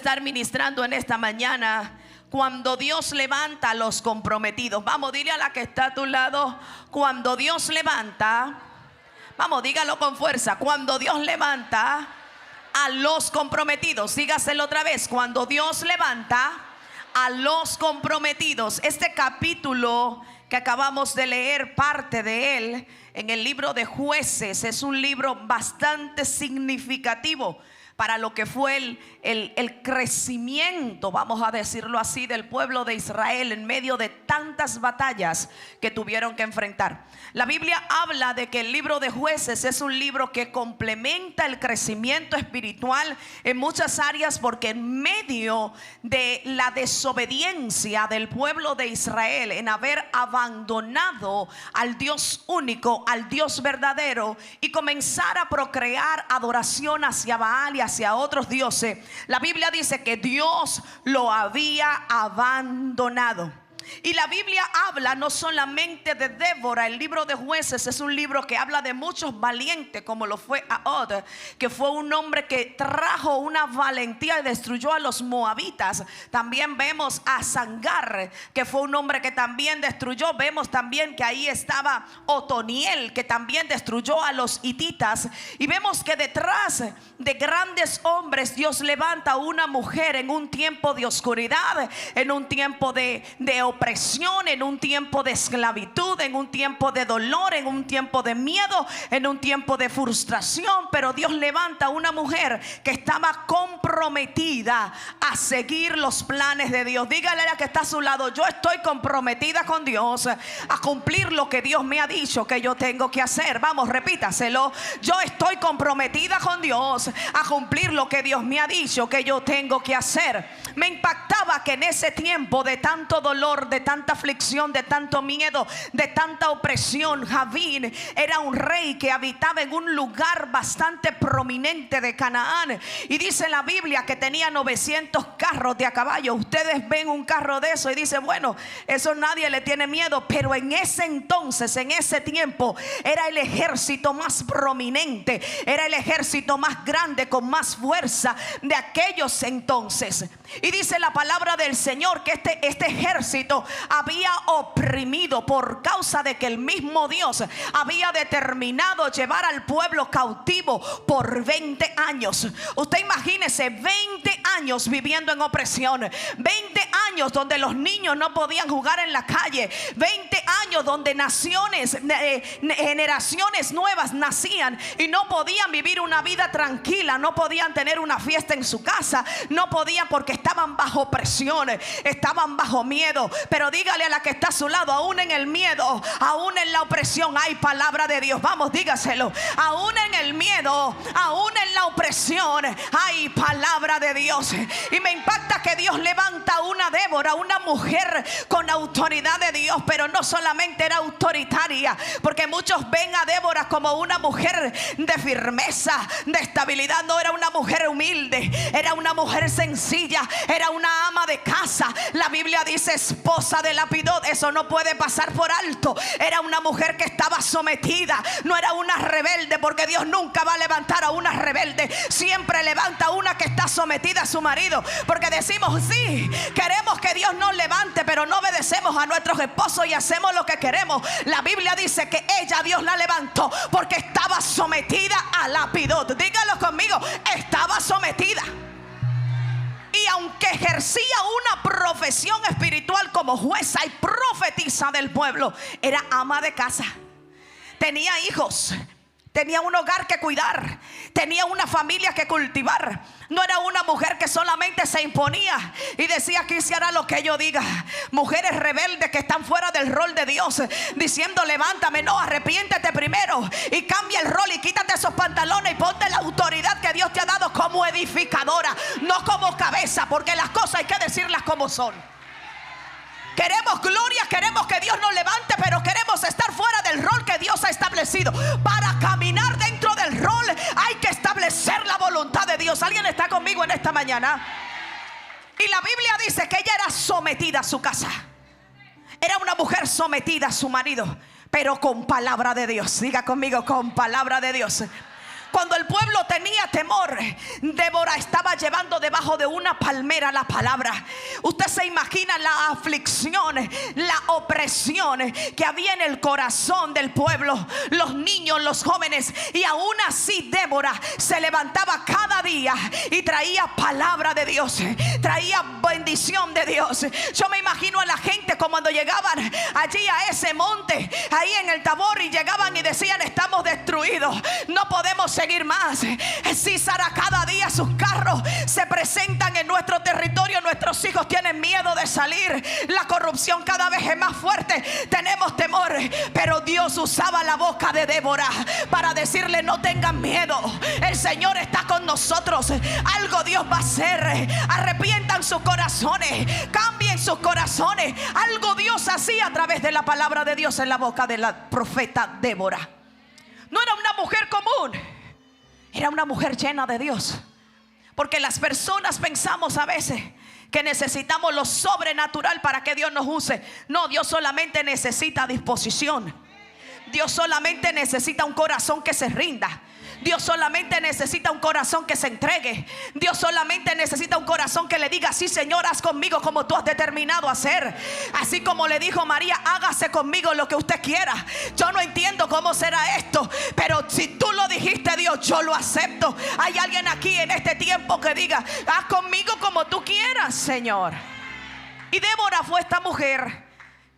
Estar ministrando en esta mañana cuando Dios levanta a los comprometidos. Vamos, dile a la que está a tu lado: cuando Dios levanta, vamos, dígalo con fuerza, cuando Dios levanta a los comprometidos. Dígaselo otra vez: cuando Dios levanta a los comprometidos. Este capítulo que acabamos de leer, parte de él en el libro de Jueces, es un libro bastante significativo para lo que fue el crecimiento, vamos a decirlo así, del pueblo de Israel en medio de tantas batallas que tuvieron que enfrentar. La Biblia habla de que el libro de Jueces es un libro que complementa el crecimiento espiritual en muchas áreas, porque en medio de la desobediencia del pueblo de Israel en haber abandonado al Dios único, al Dios verdadero, y comenzar a procrear adoración hacia Baal y hacia otros dioses, la Biblia dice que Dios lo había abandonado. Y la Biblia habla no solamente de Débora. El libro de Jueces es un libro que habla de muchos valientes, como lo fue Ahod, que fue un hombre que trajo una valentía y destruyó a los moabitas. También vemos a Sangar, que fue un hombre que también destruyó. Vemos también que ahí estaba Otoniel, que también destruyó a los hititas. Y vemos que detrás de grandes hombres Dios levanta a una mujer en un tiempo de oscuridad, en un tiempo de opresión, en un tiempo de esclavitud, en un tiempo de dolor, en un tiempo de miedo, en un tiempo de frustración. Pero Dios levanta a una mujer que estaba comprometida a seguir los planes de Dios. Dígale a la que está a su lado: yo estoy comprometida con Dios a cumplir lo que Dios me ha dicho que yo tengo que hacer. Vamos, repítaselo: yo estoy comprometida con Dios a cumplir lo que Dios me ha dicho que yo tengo que hacer. Me impactaba que en ese tiempo de tanto dolor, de tanta aflicción, de tanto miedo, de tanta opresión, Javín era un rey que habitaba en un lugar bastante prominente de Canaán. Y dice la Biblia que tenía 900 carros de a caballo. Ustedes ven un carro de eso y dicen: bueno, eso nadie le tiene miedo. Pero en ese entonces, en ese tiempo, era el ejército más prominente, era el ejército más grande, con más fuerza de aquellos entonces. Y dice la palabra del Señor que este ejército había oprimido, por causa de que el mismo Dios había determinado llevar al pueblo cautivo por 20 años. Usted imagínese 20 años viviendo en opresión, 20 años donde los niños no podían jugar en la calle, 20 años donde naciones, generaciones nuevas nacían y no podían vivir una vida tranquila, no podían tener una fiesta en su casa, no podían, porque estaban bajo presión, estaban bajo miedo. Pero dígale a la que está a su lado: aún en el miedo, aún en la opresión, hay palabra de Dios. Vamos, dígaselo: aún en el miedo, aún en la opresión, hay palabra de Dios. Y me impacta que Dios levanta a una Débora, una mujer con autoridad de Dios. Pero no solamente era autoritaria, porque muchos ven a Débora como una mujer de firmeza, de estabilidad. No, era una mujer humilde, era una mujer sencilla, era una ama de casa. La Biblia dice esposa de Lapidot. Eso no puede pasar por alto. Era una mujer que estaba sometida, no era una rebelde, porque Dios nunca va a levantar a una rebelde. Siempre levanta a una que está sometida a su marido, porque decimos: sí, queremos que Dios nos levante, pero no obedecemos a nuestros esposos y hacemos lo que queremos. La Biblia dice que ella, Dios la levantó porque estaba sometida a Lapidot. Dígalo conmigo: estaba sometida. Y aunque ejercía una profesión espiritual como jueza y profetisa del pueblo, era ama de casa. Tenía hijos, tenía un hogar que cuidar, tenía una familia que cultivar. No era una mujer que solamente se imponía y decía: aquí se hará lo que yo diga. Mujeres rebeldes que están fuera del rol de Dios, diciendo: levántame. No, arrepiéntete primero y cambia el rol y quítate esos pantalones y ponte la autoridad que Dios te ha dado como edificadora, no como cabeza, porque las cosas hay que decirlas como son. Queremos gloria, queremos que Dios nos levante, pero queremos estar fuera del rol que Dios ha establecido. Para caminar dentro del rol hay que establecer la voluntad de Dios. ¿Alguien está conmigo en esta mañana? Y la Biblia dice que ella era sometida a su casa. Era una mujer sometida a su marido, pero con palabra de Dios. Diga conmigo: con palabra de Dios. Cuando el pueblo tenía temor, Débora estaba llevando debajo de una palmera la palabra. Usted se imagina la aflicción, la opresión que había en el corazón del pueblo, los niños, los jóvenes. Y aún así Débora se levantaba cada día y traía palabra de Dios, traía bendición de Dios. Yo me imagino a la gente como cuando llegaban allí a ese monte, ahí en el Tabor, y llegaban y decían: estamos destruidos, no podemos seguir más. Sísara, cada día sus carros se presentan en nuestro territorio, nuestros hijos tienen miedo de salir, la corrupción cada vez es más fuerte, tenemos temor. Pero Dios usaba la boca de Débora para decirle: no tengan miedo, el Señor está con nosotros, algo Dios va a hacer. Arrepientan sus corazones, cambien sus corazones. Algo Dios hacía a través de la palabra de Dios en la boca de la profeta Débora. No era una mujer común, era una mujer llena de Dios. Porque las personas pensamos a veces que necesitamos lo sobrenatural para que Dios nos use. No, Dios solamente necesita disposición. Dios solamente necesita un corazón que se rinda. Dios solamente necesita un corazón que se entregue. Dios solamente necesita un corazón que le diga: sí, Señor, haz conmigo como tú has determinado hacer. Así como le dijo María: hágase conmigo lo que usted quiera. Yo no entiendo cómo será esto, pero si tú lo dijiste, Dios, yo lo acepto. Hay alguien aquí en este tiempo que diga: haz conmigo como tú quieras, Señor. Y Débora fue esta mujer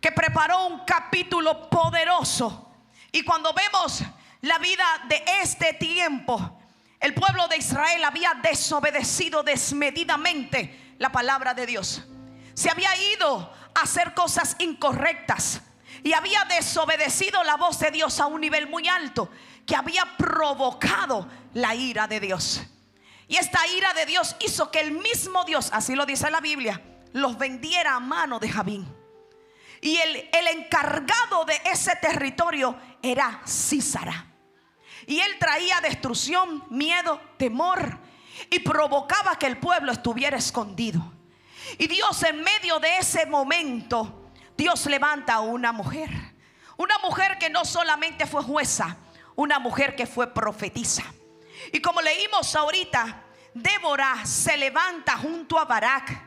que preparó un capítulo poderoso. Y cuando vemos la vida de este tiempo, el pueblo de Israel había desobedecido desmedidamente la palabra de Dios. Se había ido a hacer cosas incorrectas y había desobedecido la voz de Dios a un nivel muy alto, que había provocado la ira de Dios. Y esta ira de Dios hizo que el mismo Dios, así lo dice la Biblia, los vendiera a mano de Jabín. Y el encargado de ese territorio era Sísara. Y él traía destrucción, miedo, temor, y provocaba que el pueblo estuviera escondido. Y Dios, en medio de ese momento, Dios levanta a una mujer. Una mujer que no solamente fue jueza, una mujer que fue profetisa. Y como leímos ahorita, Débora se levanta junto a Barak.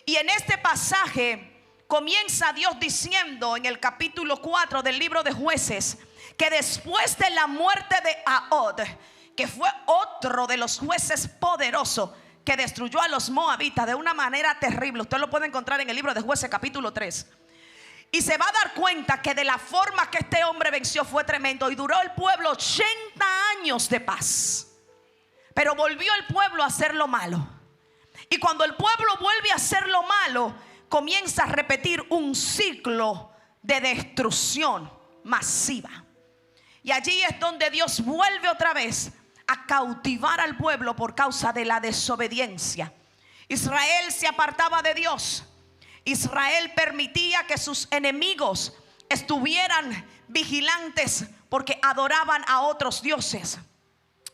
Y en este pasaje comienza Dios diciendo en el capítulo 4 del libro de Jueces, que después de la muerte de Ahod, que fue otro de los jueces poderosos que destruyó a los moabitas de una manera terrible, usted lo puede encontrar en el libro de Jueces capítulo 3, y se va a dar cuenta que de la forma que este hombre venció fue tremendo. Y duró el pueblo 80 años de paz, pero volvió el pueblo a hacer lo malo. Y cuando el pueblo vuelve a hacer lo malo, comienza a repetir un ciclo de destrucción masiva. Y allí es donde Dios vuelve otra vez a cautivar al pueblo por causa de la desobediencia. Israel se apartaba de Dios. Israel permitía que sus enemigos estuvieran vigilantes porque adoraban a otros dioses.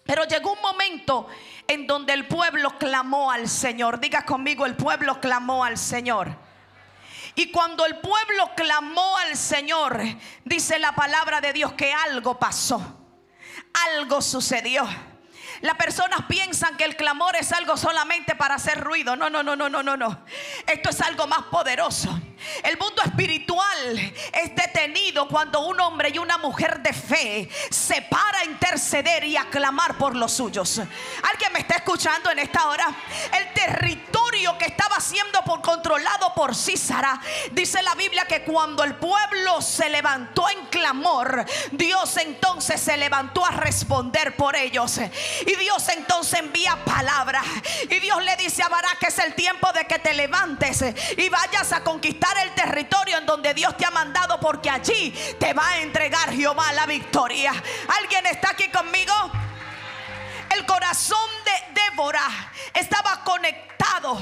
Pero llegó un momento en donde el pueblo clamó al Señor. Diga conmigo: el pueblo clamó al Señor. Y cuando el pueblo clamó al Señor, dice la palabra de Dios que algo pasó, algo sucedió. Las personas piensan que el clamor es algo solamente para hacer ruido. No. Esto es algo más poderoso. El mundo espiritual es detenido cuando un hombre y una mujer de fe se para a interceder y a clamar por los suyos. ¿Alguien me está escuchando en esta hora? El territorio que estaba siendo controlado por Sísara, dice la Biblia que cuando el pueblo se levantó en clamor, Dios entonces se levantó a responder por ellos. Y Dios entonces envía palabra. Y Dios le dice a Barak que es el tiempo de que te levantes y vayas a conquistar el territorio en donde Dios te ha mandado, porque allí te va a entregar Jehová la victoria. ¿Alguien está aquí conmigo? El corazón de Débora estaba conectado.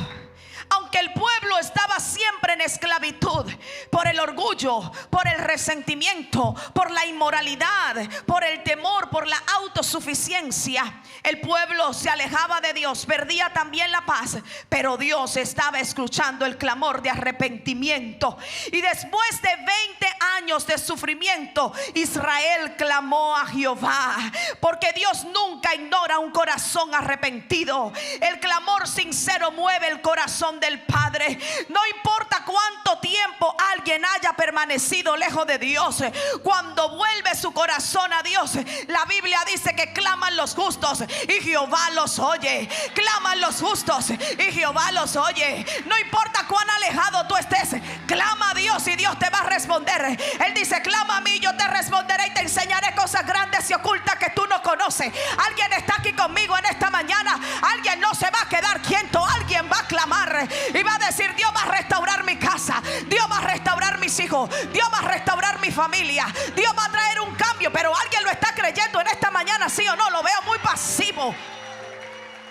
Aunque el pueblo estaba siempre en esclavitud por el orgullo, por el resentimiento, por la inmoralidad, por el temor, por la autosuficiencia. El pueblo se alejaba de Dios, perdía también la paz, pero Dios estaba escuchando el clamor de arrepentimiento. Y después de 20 años de sufrimiento, Israel clamó a Jehová, porque Dios nunca ignora un corazón arrepentido. El clamor sincero mueve el corazón del Padre. No importa cuánto tiempo alguien haya permanecido lejos de Dios, cuando vuelve su corazón a Dios, la Biblia dice que claman los justos y Jehová los oye. Claman los justos y Jehová los oye. No importa cuán alejado tú estés, clama a Dios y Dios te va a responder. Él dice: clama a mí, yo te responderé y te enseñaré cosas grandes y ocultas que tú no conoces. Alguien está aquí conmigo en esta mañana. Alguien no se va a quedar quieto. Alguien va a clamar y va a decir: Dios va a restaurar mi casa, Dios va a restaurar mis hijos, Dios va a restaurar mi familia, Dios va a traer un cambio. Pero alguien lo está creyendo en esta mañana, ¿sí o no? Lo veo muy pasivo.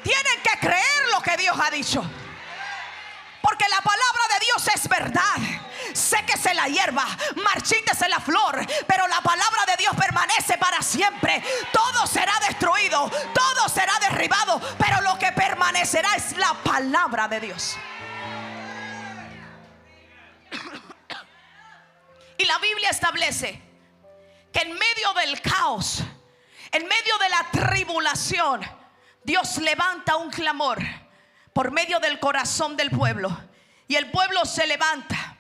Tienen que creer lo que Dios ha dicho, porque la palabra de Dios es verdad. Séquese la hierba, marchítese la flor, pero la palabra de Dios permanece para siempre. Todo será destruido, todo será derribado, pero lo que permanecerá es la palabra de Dios. Y la Biblia establece que en medio del caos, en medio de la tribulación, Dios levanta un clamor por medio del corazón del pueblo. Y el pueblo se levanta.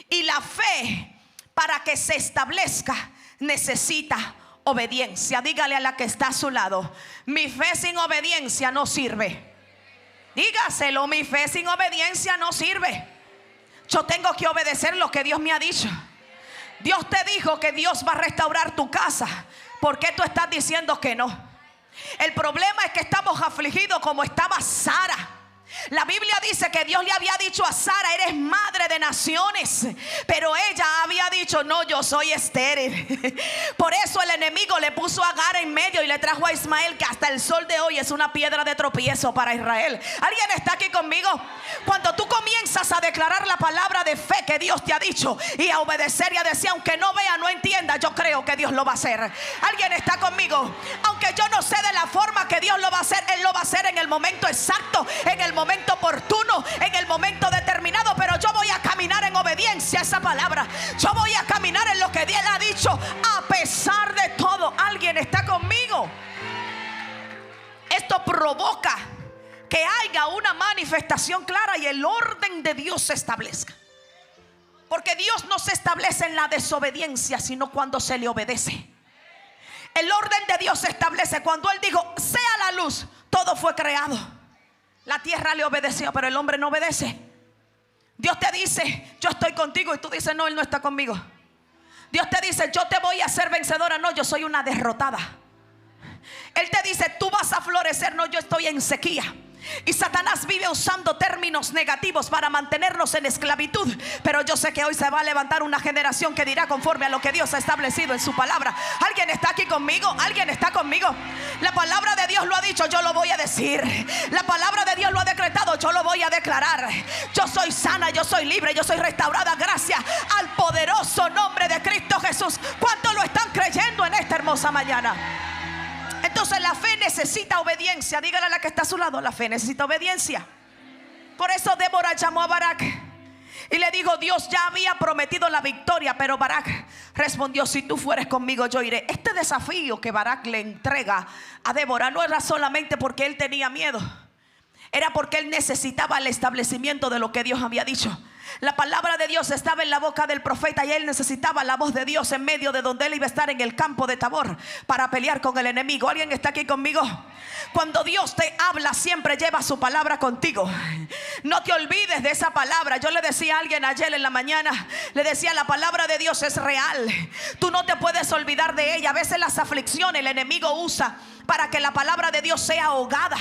Y la fe, para que se establezca, necesita obediencia. Dígale a la que está a su lado: mi fe sin obediencia no sirve. Dígaselo: mi fe sin obediencia no sirve. Yo tengo que obedecer lo que Dios me ha dicho. Dios te dijo que Dios va a restaurar tu casa. ¿Por qué tú estás diciendo que no? El problema es que estamos afligidos como estaba Sara. La Biblia dice que Dios le había dicho a Sara: eres madre de naciones. Pero ella había dicho: no, yo soy estéril. Por eso el enemigo le puso a Agar en medio y le trajo a Ismael, que hasta el sol de hoy es una piedra de tropiezo para Israel. ¿Alguien está aquí conmigo? Cuando tú comienzas a declarar la palabra de fe que Dios te ha dicho y a obedecer y a decir: aunque no vea, no entienda, yo creo que Dios lo va a hacer. ¿Alguien está conmigo? Aunque yo no sé de la forma que Dios lo va a hacer, Él lo va a hacer en el momento exacto, en el momento oportuno, en el momento determinado. Pero yo voy a caminar en obediencia a esa palabra. Yo voy a caminar en lo que Dios ha dicho, a pesar de todo. ¿Alguien está conmigo? Esto provoca que haya una manifestación clara y el orden de Dios se establezca. Porque Dios no se establece en la desobediencia, sino cuando se le obedece. El orden de Dios se establece cuando Él dijo: sea la luz. Todo fue creado. La tierra le obedeció, pero el hombre no obedece. Dios te dice: yo estoy contigo, y tú dices: no, Él no está conmigo. Dios te dice: yo te voy a hacer vencedora. No, yo soy una derrotada. Él te dice: tú vas a florecer. No, yo estoy en sequía. Y Satanás vive usando términos negativos para mantenernos en esclavitud. Pero yo sé que hoy se va a levantar una generación que dirá conforme a lo que Dios ha establecido en su palabra. ¿Alguien está aquí conmigo? ¿Alguien está conmigo? La palabra de Dios lo ha dicho, yo lo voy a decir. La palabra de Dios lo ha decretado, yo lo voy a declarar. Yo soy sana, yo soy libre, yo soy restaurada gracias al poderoso nombre de Cristo Jesús. ¿Cuántos lo están creyendo en esta hermosa mañana? Entonces la fe necesita obediencia. Dígale a la que está a su lado: la fe necesita obediencia. Por eso Débora llamó a Barak y le dijo: Dios ya había prometido la victoria. Pero Barak respondió: si tú fueres conmigo, yo iré. Este desafío que Barak le entrega a Débora no era solamente porque él tenía miedo, era porque él necesitaba el establecimiento de lo que Dios había dicho. La palabra de Dios estaba en la boca del profeta y él necesitaba la voz de Dios en medio de donde él iba a estar en el campo de Tabor para pelear con el enemigo. ¿Alguien está aquí conmigo? Cuando Dios te habla, siempre lleva su palabra contigo. No te olvides de esa palabra. Yo le decía a alguien ayer en la mañana, le decía: la palabra de Dios es real. Tú no te puedes olvidar de ella. A veces las aflicciones el enemigo usa para que la palabra de Dios sea ahogada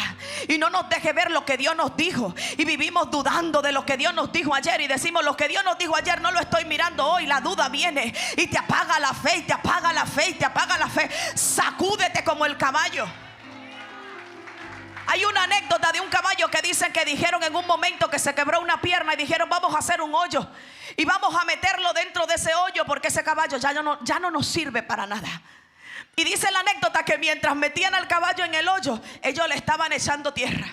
y no nos deje ver lo que Dios nos dijo. Y vivimos dudando de lo que Dios nos dijo ayer y decimos: lo que Dios nos dijo ayer no lo estoy mirando hoy. La duda viene y te apaga la fe, y te apaga la fe, y te apaga la fe. Sacúdete como el caballo. Hay una anécdota de un caballo que dicen que dijeron en un momento que se quebró una pierna y dijeron: vamos a hacer un hoyo y vamos a meterlo dentro de ese hoyo porque ese caballo ya no nos sirve para nada. Y dice la anécdota que mientras metían al caballo en el hoyo, ellos le estaban echando tierra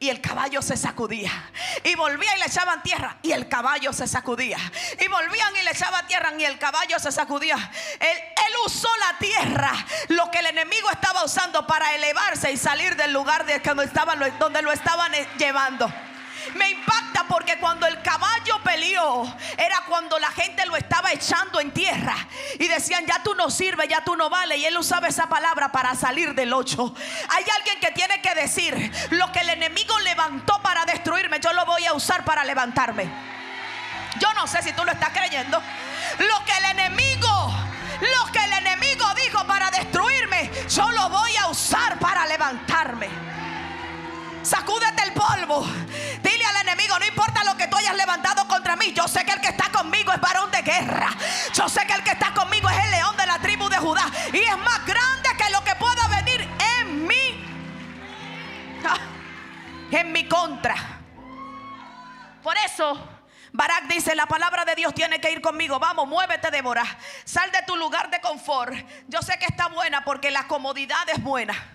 y el caballo se sacudía, y volvían y le echaban tierra y el caballo se sacudía, y volvían y le echaban tierra y el caballo se sacudía. Él usó la tierra, lo que el enemigo estaba usando, para elevarse y salir del lugar donde lo estaban llevando. Me impacta porque cuando el caballo peleó era cuando la gente lo estaba echando en tierra y decían: ya tú no sirves, ya tú no vales. Y él usaba esa palabra para salir del hoyo. Hay alguien que tiene que decir: lo que el enemigo levantó para destruirme, yo lo voy a usar para levantarme. Yo no sé si tú lo estás creyendo. Lo que el enemigo dijo para destruirme, yo lo voy a usar para levantarme. Sacúdete el polvo. Dile al enemigo: no importa lo que tú hayas levantado contra mí, yo sé que el que está conmigo es varón de guerra. Yo sé que el que está conmigo es el león de la tribu de Judá, y es más grande que lo que pueda venir en mi contra. Por eso Barak dice: la palabra de Dios tiene que ir conmigo. Vamos, muévete, Débora. Sal de tu lugar de confort. Yo sé que está buena porque la comodidad es buena.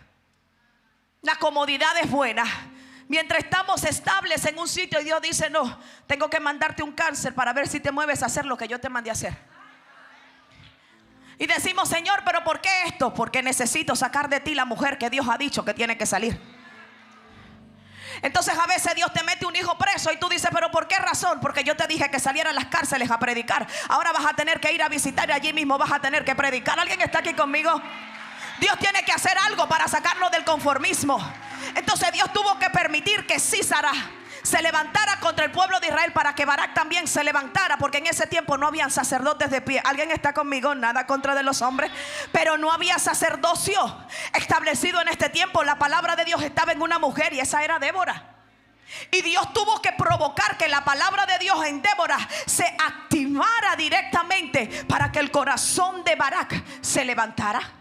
La comodidad es buena. Mientras estamos estables en un sitio y Dios dice: no, tengo que mandarte un cáncer para ver si te mueves a hacer lo que yo te mandé a hacer. Y decimos: Señor, ¿pero por qué esto? Porque necesito sacar de ti la mujer que Dios ha dicho que tiene que salir. Entonces a veces Dios te mete un hijo preso y tú dices: ¿pero por qué razón? Porque yo te dije que saliera a las cárceles a predicar. Ahora vas a tener que ir a visitar y allí mismo vas a tener que predicar. ¿Alguien está aquí conmigo? Dios tiene que hacer algo para sacarnos del conformismo. Entonces Dios tuvo que permitir que Sísara se levantara contra el pueblo de Israel para que Barak también se levantara, porque en ese tiempo no habían sacerdotes de pie. ¿Alguien está conmigo? Nada contra de los hombres, pero no había sacerdocio establecido en este tiempo. La palabra de Dios estaba en una mujer y esa era Débora. Y Dios tuvo que provocar que la palabra de Dios en Débora se activara directamente para que el corazón de Barak se levantara.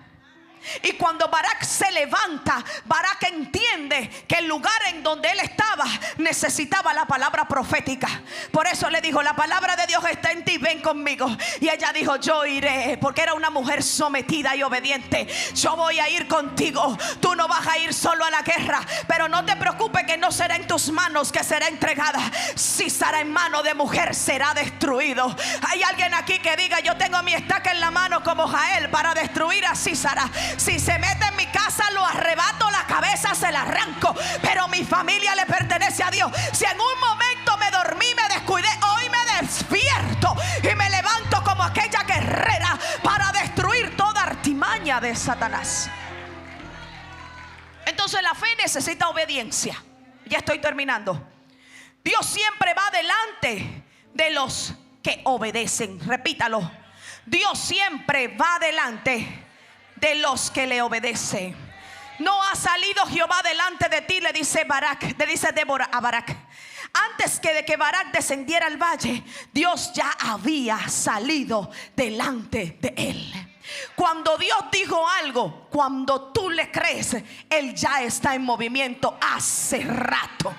Y cuando Barak se levanta, Barak entiende que el lugar en donde él estaba necesitaba la palabra profética. Por eso le dijo: la palabra de Dios está en ti, ven conmigo. Y ella dijo: yo iré, porque era una mujer sometida y obediente. Yo voy a ir contigo. Tú no vas a ir solo a la guerra, pero no te preocupes, que no será en tus manos que será entregada. Si será en mano de mujer, será destruido. Hay alguien aquí que diga: yo tengo mi estaca en la mano como Jael para destruir a Sísara. Si se mete en mi casa, lo arrebato, la cabeza se la arranco, pero mi familia le pertenece a Dios. Si en un momento me dormí, me descuidé, hoy me despierto y me levanto como aquella guerrera para destruir toda artimaña de Satanás. Entonces la fe necesita obediencia. Ya estoy terminando. Dios siempre va delante de los que obedecen. Repítalo: Dios siempre va delante de los que le obedecen. No ha salido Jehová delante de ti, le dice Débora a Barak. Antes de que Barak descendiera al valle, Dios ya había salido delante de él. Cuando Dios dijo algo, cuando tú le crees, Él ya está en movimiento hace rato.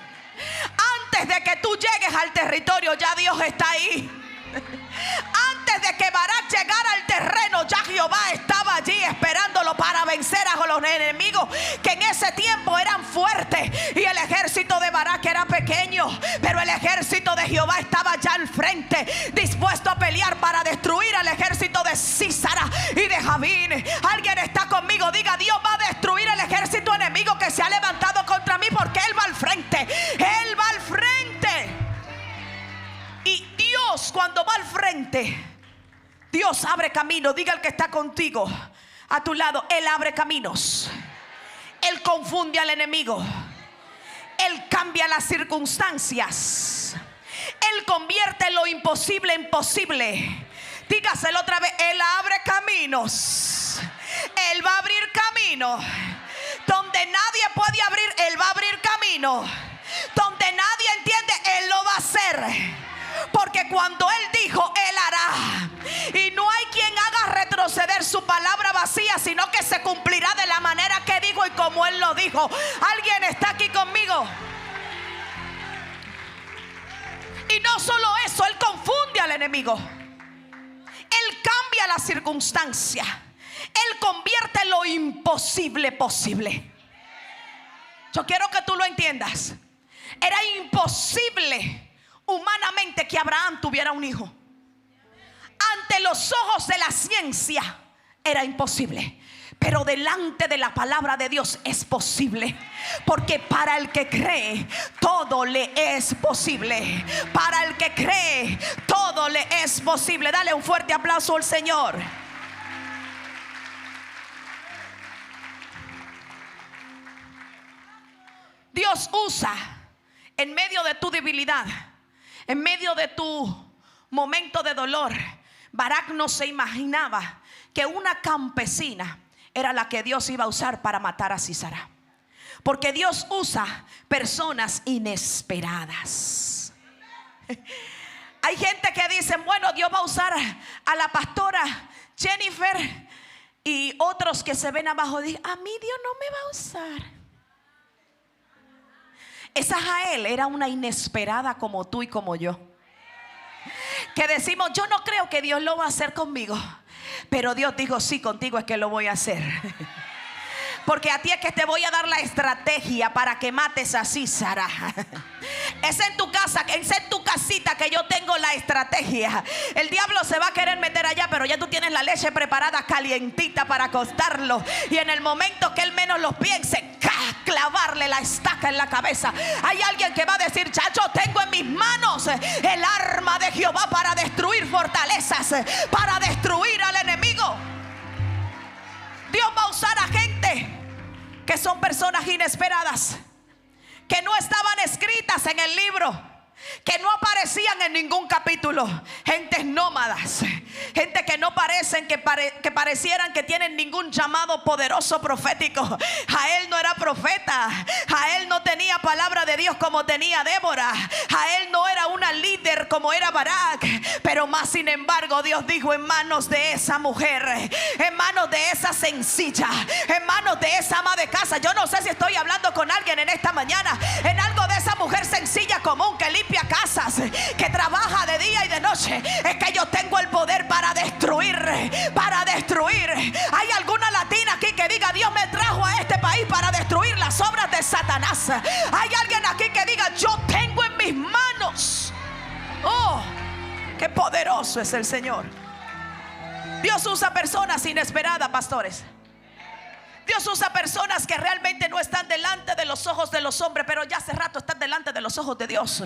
Antes de que tú llegues al territorio, ya Dios está ahí. Antes de que Barak llegara al terreno, ya Jehová estaba allí esperándolo para vencer a los enemigos que en ese tiempo eran fuertes. Y el ejército de Barak era pequeño, pero el ejército de Jehová estaba ya al frente, dispuesto a pelear para destruir al ejército de Sísara y de Javín. Alguien está conmigo, diga: Dios va a destruir el ejército enemigo que se ha levantado contra mí, porque Él va al frente. Él va al frente. Y Dios, cuando va al frente, Dios abre camino. Diga el que está contigo a tu lado: Él abre caminos. Él confunde al enemigo. Él cambia las circunstancias. Él convierte lo imposible en posible. Dígaselo otra vez: Él abre caminos. Él va a abrir camino. Donde nadie puede abrir, Él va a abrir camino. Donde nadie entiende, Él lo va a hacer. Porque cuando Él dijo, Él hará. Y no hay quien haga retroceder su palabra vacía, sino que se cumplirá de la manera que dijo y como como Él lo dijo. ¿Alguien está aquí conmigo? Y no solo eso, Él confunde al enemigo. Él cambia la circunstancia. Él convierte lo imposible posible. Yo quiero que tú lo entiendas. Era imposible humanamente que Abraham tuviera un hijo. Ante los ojos de la ciencia era imposible, pero delante de la palabra de Dios es posible. Porque para el que cree, todo le es posible. Para el que cree, todo le es posible. Dale un fuerte aplauso al Señor. Dios usa en medio de tu debilidad, en medio de tu momento de dolor. Barak no se imaginaba que una campesina era la que Dios iba a usar para matar a Sísara. Porque Dios usa personas inesperadas. Hay gente que dice, bueno, Dios va a usar a la pastora Jennifer, y otros que se ven abajo dicen, a mí Dios no me va a usar. Esa Jael era una inesperada como tú y como yo, que decimos, yo no creo que Dios lo va a hacer conmigo, pero Dios dijo, sí, contigo es que lo voy a hacer. Porque a ti es que te voy a dar la estrategia para que mates a Sísara. Es en tu casa, es en tu casita que yo tengo la estrategia. El diablo se va a querer meter allá, pero ya tú tienes la leche preparada calientita para acostarlo. Y en el momento que él menos lo piense, clavarle la estaca en la cabeza. Hay alguien que va a decir, ya yo tengo en mis manos el arma de Jehová para destruir fortalezas, para destruir al enemigo. Dios va a usar a gente que son personas inesperadas, que no estaban escritas en el libro, que no aparecían en ningún capítulo. Gentes nómadas, gente que no parecen, que parecieran que tienen ningún llamado poderoso profético. Jael no era profeta. Jael no tenía palabra de Dios como tenía Débora. Jael no era una líder como era Barak. Pero más sin embargo Dios dijo, en manos de esa mujer, en manos de esa sencilla, en manos de esa ama de casa. Yo no sé si estoy hablando con alguien en esta mañana. En algo de esa mujer sencilla, común, que limpia casas, que trabaja de día y de noche. Es que yo tengo el poder para destruir, para destruir. Hay alguna latina aquí que diga, Dios me trajo a este país para destruir las obras de Satanás. Hay alguien aquí que diga, yo tengo en mis manos. Oh, qué poderoso es el Señor. Dios usa personas inesperadas, pastores. Dios usa personas que realmente no están delante de los ojos de los hombres, pero ya hace rato están delante de los ojos de Dios.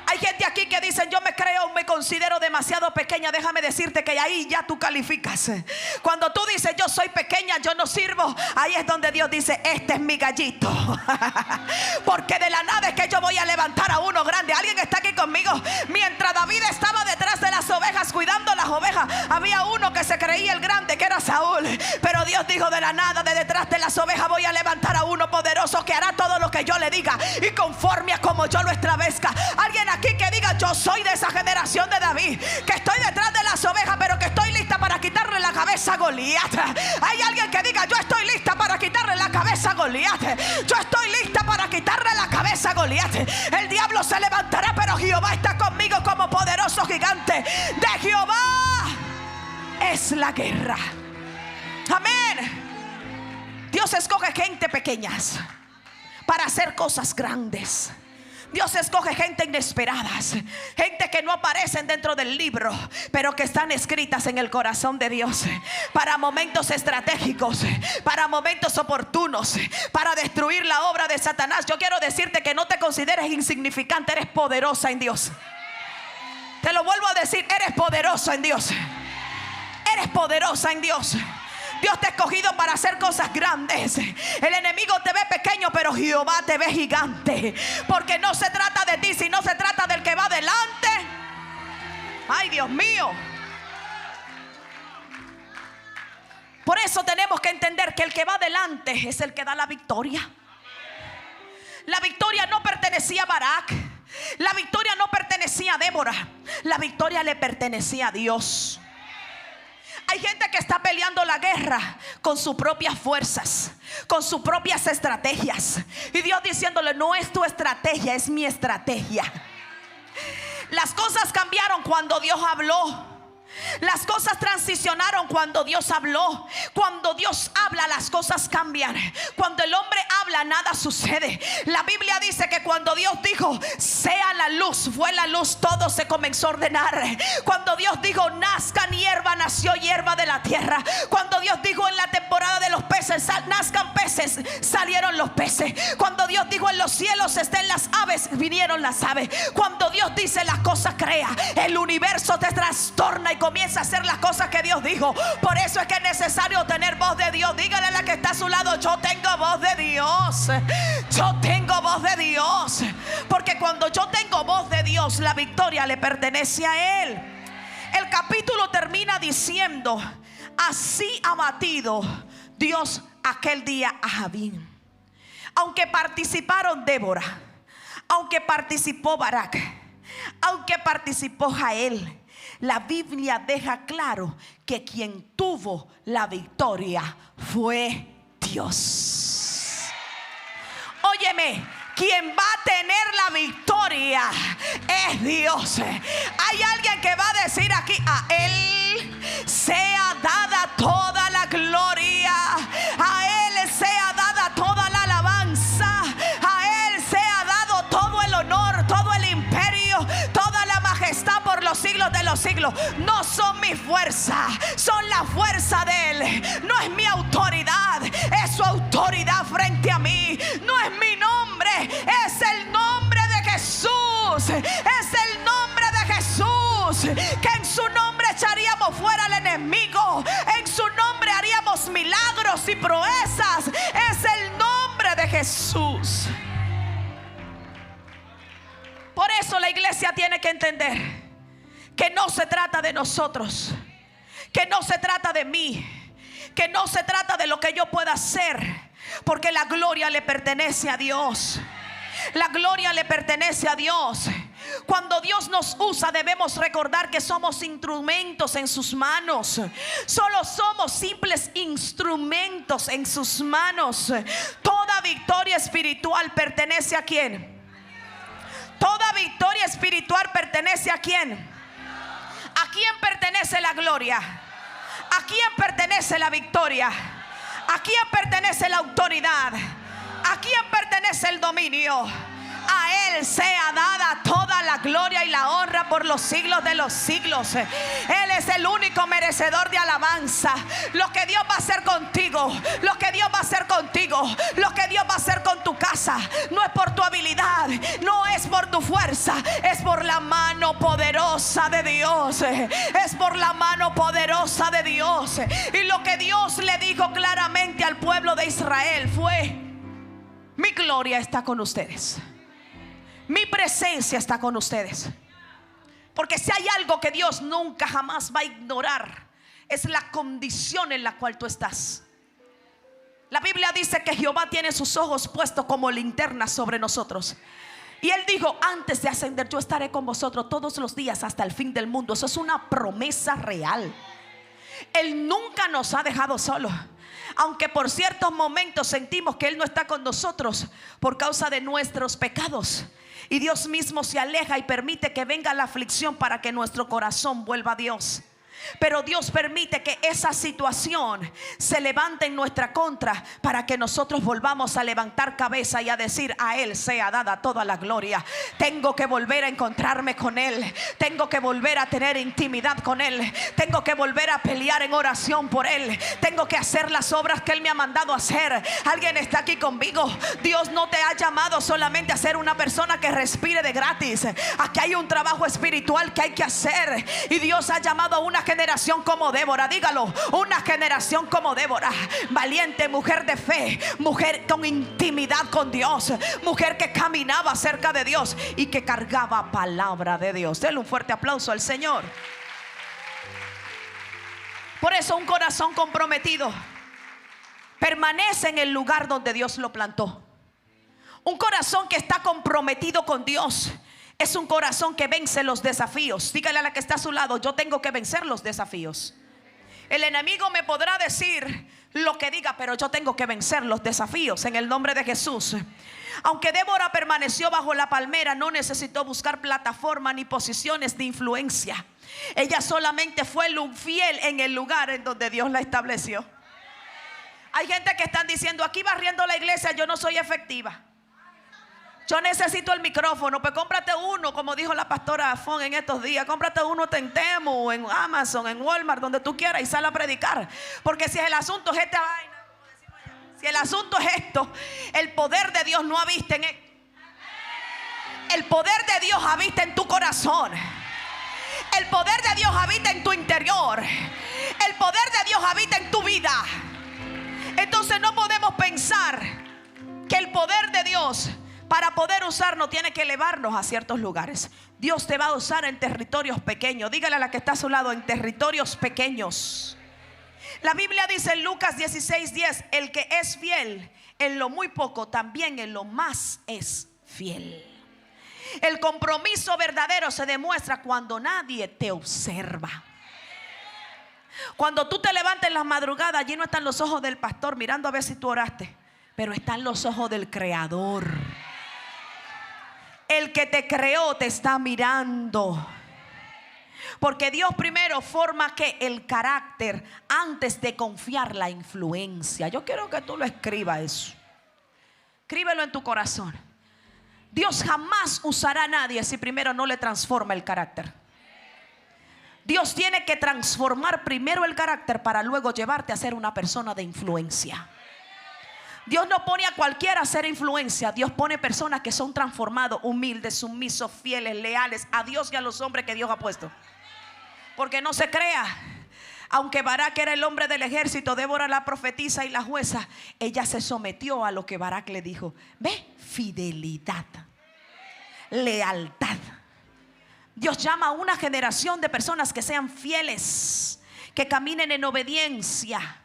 Hay gente aquí que dicen, yo me creo, me considero demasiado pequeña. Déjame decirte que ahí ya tú calificas. Cuando tú dices, yo soy pequeña, yo no sirvo, ahí es donde Dios dice, este es mi gallito. Porque de la nada es que yo voy a levantar a uno grande. ¿Alguien está aquí conmigo? Mientras David estaba detrás de las ovejas, cuidando las ovejas, había uno que se creía el grande, que era Saúl. Pero Dios dijo, de la nada, de detrás de las ovejas voy a levantar a uno poderoso, que hará todo lo que yo le diga y conforme a como yo lo establezca. Alguien aquí que diga, yo soy de esa generación de David, que estoy detrás de las ovejas, pero que estoy lista para quitarle la cabeza a Goliat. Hay alguien que diga, yo estoy lista para quitarle la cabeza a Goliat. Yo estoy lista para quitarle la cabeza a Goliat. El diablo se levantará, pero Jehová está conmigo como poderoso gigante. De Jehová es la guerra. Amén. Dios escoge gente pequeñas para hacer cosas grandes. Dios escoge gente inesperadas, gente que no aparecen dentro del libro, pero que están escritas en el corazón de Dios, para momentos estratégicos, para momentos oportunos, para destruir la obra de Satanás. Yo quiero decirte que no te consideres insignificante, eres poderosa en Dios. Te lo vuelvo a decir, eres poderosa en Dios. Eres poderosa en Dios. Dios te ha escogido para hacer cosas grandes. El enemigo te ve pequeño, pero Jehová te ve gigante. Porque no se trata de ti, sino se trata del que va delante. Ay, Dios mío. Por eso tenemos que entender que el que va delante es el que da la victoria. La victoria no pertenecía a Barak. La victoria no pertenecía a Débora. La victoria le pertenecía a Dios. Hay gente que está peleando la guerra con sus propias fuerzas, con sus propias estrategias. Y Dios diciéndole: no es tu estrategia, es mi estrategia. Las cosas cambiaron cuando Dios habló. Las cosas transicionaron cuando Dios habló. Cuando Dios habla, las cosas cambian. Cuando el hombre habla, nada sucede. La Biblia dice que cuando Dios dijo: sea la luz, fue la luz, todo se comenzó a ordenar. Cuando Dios dijo: nazcan hierba, nació hierba de la tierra. Cuando Dios dijo: en la temporada de los peces nazcan peces, salieron los peces. Cuando Dios dijo: en los cielos estén las aves, vinieron las aves. Cuando Dios dice, las cosas crea. El universo te trastorna y comienza a hacer las cosas que Dios dijo. Por eso es que es necesario tener voz de Dios. Dígale a la que está a su lado: yo tengo voz de Dios. Yo tengo voz de Dios. Porque cuando yo tengo voz de Dios, la victoria le pertenece a Él. El capítulo termina diciendo: así ha batido Dios aquel día a Jabín. Aunque participaron Débora, aunque participó Barak, aunque participó Jael, la Biblia deja claro que quien tuvo la victoria fue Dios. Óyeme, quien va a tener la victoria es Dios. Hay alguien que va a decir aquí: a Él sea dada toda la gloria, a Él sea dada toda la alabanza, a Él sea dado todo el honor, todo el imperio, toda la majestad por los siglos de los siglos. No son mi fuerza, son la fuerza de Él. No es mi autoridad, es su autoridad frente a mí. No es mi nombre, es el nombre de Jesús. Es el nombre de Jesús, que en su nombre echaríamos fuera al enemigo. En su nombre haríamos milagros y proezas. Es el nombre de Jesús. Por eso la iglesia tiene que entender que no se trata de nosotros, que no se trata de mí, que no se trata de lo que yo pueda hacer, porque la gloria le pertenece a Dios. La gloria le pertenece a Dios. Cuando Dios nos usa, debemos recordar que somos instrumentos en sus manos. Solo somos simples instrumentos en sus manos. Toda victoria espiritual pertenece a ¿quién? Toda victoria espiritual pertenece a ¿quién? ¿A quién pertenece la gloria? ¿A quién pertenece la victoria? ¿A quién pertenece la autoridad? ¿A quién pertenece el dominio? A Él sea dada toda la gloria y la honra por los siglos de los siglos. Él es el único merecedor de alabanza. Lo que Dios va a hacer contigo, lo que Dios va a hacer contigo, lo que Dios va a hacer con tu casa, no es por tu habilidad, no es por tu fuerza, es por la mano poderosa de Dios. Es por la mano poderosa de Dios. Y lo que Dios le dijo claramente al pueblo de Israel fue: mi gloria está con ustedes. Mi presencia está con ustedes. Porque si hay algo que Dios nunca jamás va a ignorar, es la condición en la cual tú estás. La Biblia dice que Jehová tiene sus ojos puestos como linternas sobre nosotros. Y Él dijo: antes de ascender, yo estaré con vosotros todos los días hasta el fin del mundo. Eso es una promesa real. Él nunca nos ha dejado solos. Aunque por ciertos momentos sentimos que Él no está con nosotros por causa de nuestros pecados. Y Dios mismo se aleja y permite que venga la aflicción para que nuestro corazón vuelva a Dios. Pero Dios permite que esa situación se levante en nuestra contra para que nosotros volvamos a levantar cabeza y a decir: a Él sea dada toda la gloria. Tengo que volver a encontrarme con Él. Tengo que volver a tener intimidad con Él. Tengo que volver a pelear en oración por Él. Tengo que hacer las obras que Él me ha mandado a hacer. ¿Alguien está aquí conmigo? Dios no te ha llamado solamente a ser una persona que respire de gratis. Aquí hay un trabajo espiritual que hay que hacer. Y Dios ha llamado a una generación como Débora. Dígalo: una generación como Débora. Valiente, mujer de fe, mujer con intimidad con Dios, mujer que caminaba cerca de Dios y que cargaba palabra de Dios. Denle un fuerte aplauso al Señor. Por eso un corazón comprometido permanece en el lugar donde Dios lo plantó. Un corazón que está comprometido con Dios es un corazón que vence los desafíos. Dígale a la que está a su lado: yo tengo que vencer los desafíos. El enemigo me podrá decir: lo que diga, pero yo tengo que vencer los desafíos en el nombre de Jesús. Aunque Débora permaneció bajo la palmera, no necesitó buscar plataforma ni posiciones de influencia. Ella solamente fue fiel en el lugar en donde Dios la estableció. Hay gente que están diciendo: aquí barriendo la iglesia yo no soy efectiva, yo necesito el micrófono. Pues cómprate uno, como dijo la pastora Afón en estos días. Cómprate uno en Temu, en Amazon, en Walmart, donde tú quieras, y sal a predicar. Porque si el asunto es esta vaina, si el asunto es esto, el poder de Dios no habita en él. El poder de Dios habita en tu corazón. El poder de Dios habita en tu interior. El poder de Dios habita en tu vida. Entonces no podemos pensar que el poder de Dios, para poder usarnos, tiene que elevarnos a ciertos lugares. Dios te va a usar en territorios pequeños. Dígale a la que está a su lado: en territorios pequeños. La Biblia dice en Lucas 16:10: el que es fiel en lo muy poco, también en lo más es fiel. El compromiso verdadero se demuestra cuando nadie te observa. Cuando tú te levantas en la madrugada, allí no están los ojos del pastor mirando a ver si tú oraste, pero están los ojos del Creador. El que te creó te está mirando. Porque Dios primero forma que el carácter antes de confiar la influencia. Yo quiero que tú lo escribas eso. Escríbelo en tu corazón. Dios jamás usará a nadie si primero no le transforma el carácter. Dios tiene que transformar primero el carácter para luego llevarte a ser una persona de influencia. Dios no pone a cualquiera a ser influencia. Dios pone personas que son transformados, humildes, sumisos, fieles, leales a Dios y a los hombres que Dios ha puesto. Porque no se crea, aunque Barak era el hombre del ejército, Débora la profetisa y la jueza, ella se sometió a lo que Barak le dijo. Ve, fidelidad, lealtad. Dios llama a una generación de personas que sean fieles, que caminen en obediencia,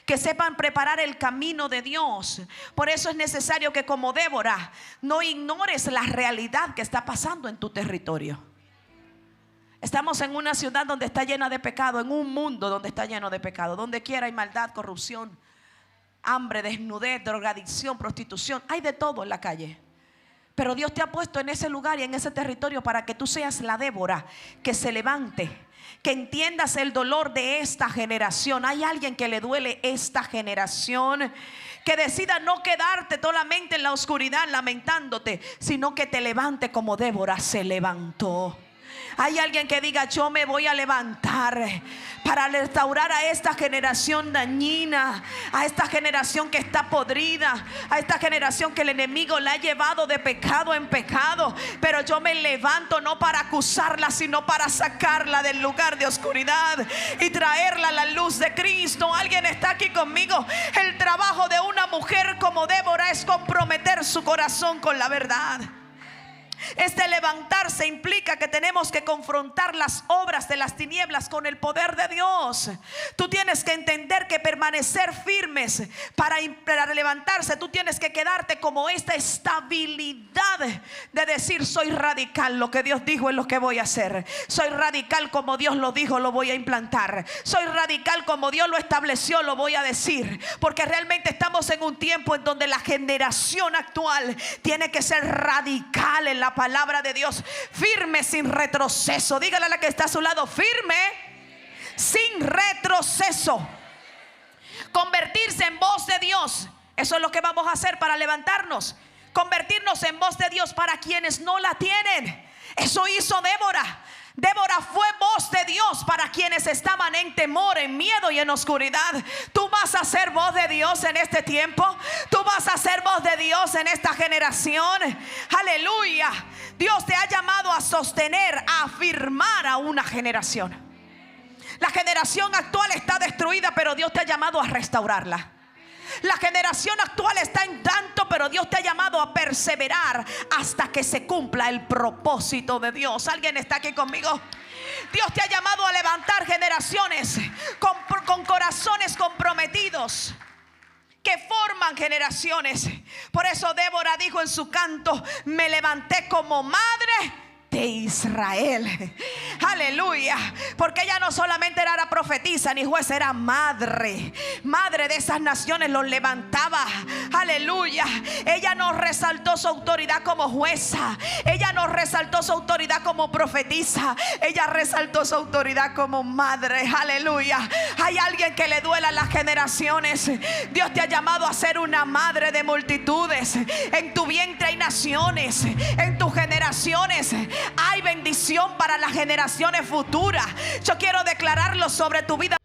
que sepan preparar el camino de Dios. Por eso es necesario que, como Débora, no ignores la realidad que está pasando en tu territorio. Estamos en una ciudad donde está llena de pecado, en un mundo donde está lleno de pecado. Donde quiera hay maldad, corrupción, hambre, desnudez, drogadicción, prostitución. Hay de todo en la calle. Pero Dios te ha puesto en ese lugar y en ese territorio para que tú seas la Débora que se levante, que entiendas el dolor de esta generación. Hay alguien que le duele esta generación, que decida no quedarte solamente en la oscuridad lamentándote, sino que te levante como Débora se levantó. Hay alguien que diga: yo me voy a levantar para restaurar a esta generación dañina, a esta generación que está podrida, a esta generación que el enemigo la ha llevado de pecado en pecado. Pero yo me levanto no para acusarla, sino para sacarla del lugar de oscuridad y traerla a la luz de Cristo. Alguien está aquí conmigo. El trabajo de una mujer como Débora es comprometer su corazón con la verdad. Este levantarse implica que tenemos que confrontar las obras de las tinieblas con el poder de Dios. Tú tienes que entender que permanecer firmes para levantarse, tú tienes que quedarte como esta estabilidad de decir: soy radical, lo que Dios dijo es lo que voy a hacer. Soy radical, como Dios lo dijo, lo voy a implantar. Soy radical, como Dios lo estableció, lo voy a decir. Porque realmente estamos en un tiempo en donde la generación actual tiene que ser radical en la palabra de Dios, firme sin retroceso. Dígale a la que está a su lado: firme sin retroceso. Convertirse en voz de Dios. Eso es lo que vamos a hacer para levantarnos. Convertirnos en voz de Dios para quienes no la tienen. Eso hizo Débora. Débora fue voz de Dios para quienes estaban en temor, en miedo y en oscuridad. Tú vas a ser voz de Dios en este tiempo. Tú vas a ser voz de Dios en esta generación. Aleluya. Dios te ha llamado a sostener, a afirmar a una generación. La generación actual está destruida, pero Dios te ha llamado a restaurarla. La generación actual está en tanto, pero Dios te ha llamado a perseverar hasta que se cumpla el propósito de Dios. ¿Alguien está aquí conmigo? Dios te ha llamado a levantar generaciones con corazones comprometidos, que forman generaciones. Por eso Débora dijo en su canto: me levanté como madre de Israel. Aleluya. Porque ella no solamente era profetisa ni juez, era madre. Madre de esas naciones, los levantaba. Aleluya. Ella no resaltó su autoridad como jueza. Ella no resaltó su autoridad como profetisa. Ella resaltó su autoridad como madre. Aleluya. Hay alguien que le duela las generaciones. Dios te ha llamado a ser una madre de multitudes. En tu vientre hay naciones. En tus generaciones hay bendición para las generaciones futuras. Yo quiero declararlo sobre tu vida.